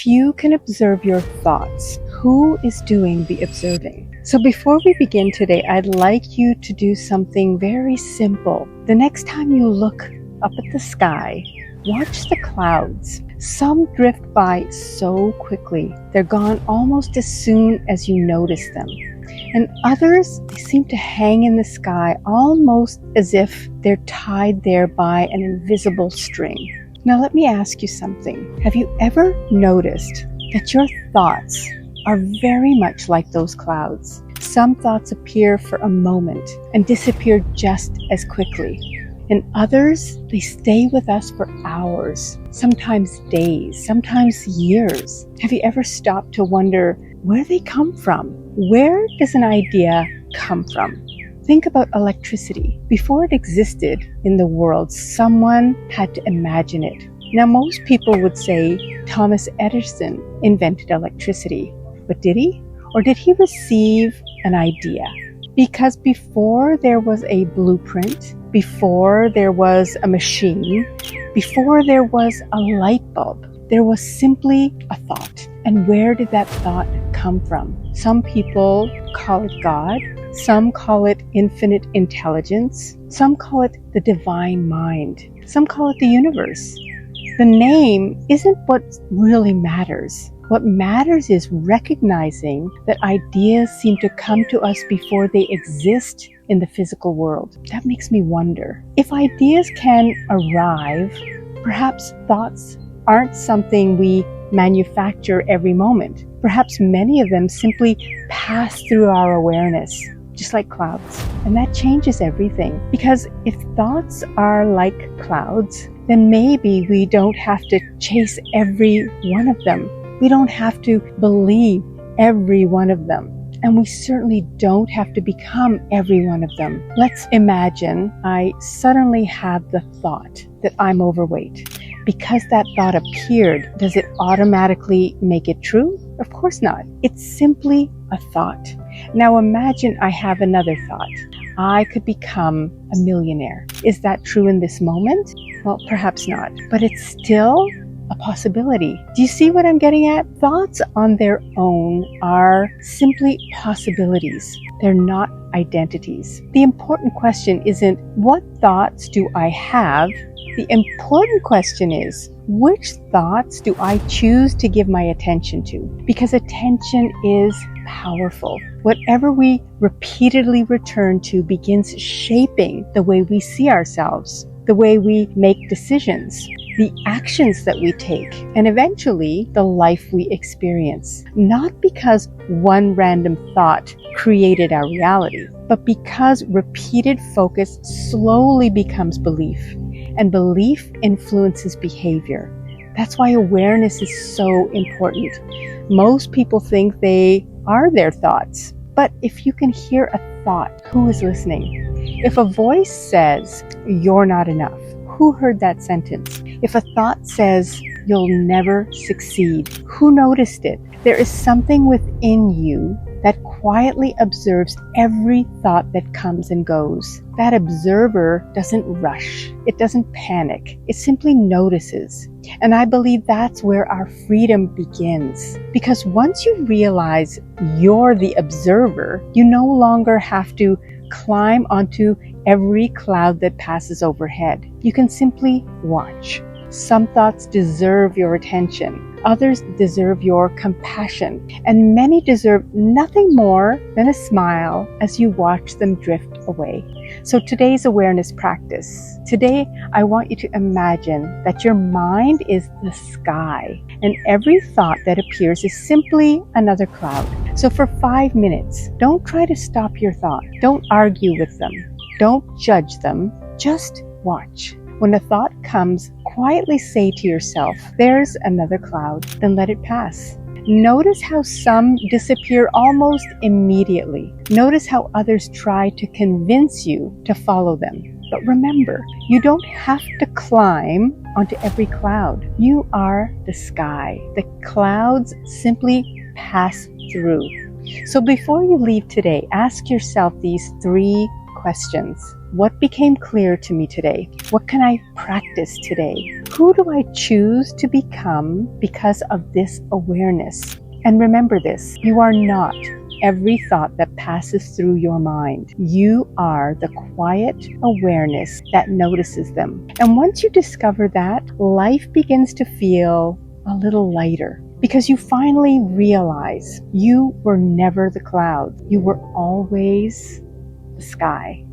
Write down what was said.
Few can observe your thoughts. Who is doing the observing? So before we begin today, I'd like you to do something very simple. The next time you look up at the sky, watch the clouds. Some drift by so quickly, they're gone almost as soon as you notice them. And others, they seem to hang in the sky almost as if they're tied there by an invisible string. Now let me ask you something. Have you ever noticed that your thoughts are very much like those clouds? Some thoughts appear for a moment and disappear just as quickly. And others, they stay with us for hours, sometimes days, sometimes years. Have you ever stopped to wonder where they come from? Where does an idea come from? Think about electricity. Before it existed in the world, someone had to imagine it. Now, most people would say Thomas Edison invented electricity, but did he? Or did he receive an idea? Because before there was a blueprint, before there was a machine, before there was a light bulb, there was simply a thought. And where did that thought come from? Some people call it God. Some call it infinite intelligence. Some call it the divine mind. Some call it the universe. The name isn't what really matters. What matters is recognizing that ideas seem to come to us before they exist in the physical world. That makes me wonder. If ideas can arrive, perhaps thoughts aren't something we manufacture every moment. Perhaps many of them simply pass through our awareness, just like clouds. And that changes everything. Because if thoughts are like clouds, then maybe we don't have to chase every one of them. We don't have to believe every one of them. And we certainly don't have to become every one of them. Let's imagine I suddenly have the thought that I'm overweight. Because that thought appeared, does it automatically make it true? Of course not. It's simply a thought. Now imagine I have another thought. I could become a millionaire. Is that true in this moment? Well, perhaps not, but it's still a possibility. Do you see what I'm getting at? Thoughts on their own are simply possibilities. They're not identities. The important question isn't what thoughts do I have? The important question is, which thoughts do I choose to give my attention to? Because attention is powerful. Whatever we repeatedly return to begins shaping the way we see ourselves, the way we make decisions, the actions that we take, and eventually the life we experience. Not because one random thought created our reality, but because repeated focus slowly becomes belief, and belief influences behavior. That's why awareness is so important. Most people think they are their thoughts, but if you can hear a thought, who is listening? If a voice says, "You're not enough," who heard that sentence? If a thought says, "You'll never succeed," who noticed it? There is something within you that quietly observes every thought that comes and goes. That observer doesn't rush. It doesn't panic. It simply notices. And I believe that's where our freedom begins. Because once you realize you're the observer, you no longer have to climb onto every cloud that passes overhead. You can simply watch. Some thoughts deserve your attention. Others deserve your compassion. And many deserve nothing more than a smile as you watch them drift away. So today's awareness practice. Today, I want you to imagine that your mind is the sky, and every thought that appears is simply another cloud. So for 5 minutes, don't try to stop your thought. Don't argue with them. Don't judge them. Just watch. When a thought comes, quietly say to yourself, "There's another cloud," then let it pass. Notice how some disappear almost immediately. Notice how others try to convince you to follow them. But remember, you don't have to climb onto every cloud. You are the sky. The clouds simply pass through. So before you leave today, ask yourself these 3 questions. What became clear to me today? What can I practice today? Who do I choose to become because of this awareness? And remember this, you are not every thought that passes through your mind. You are the quiet awareness that notices them. And once you discover that, life begins to feel a little lighter, because you finally realize you were never the clouds. You were always the sky.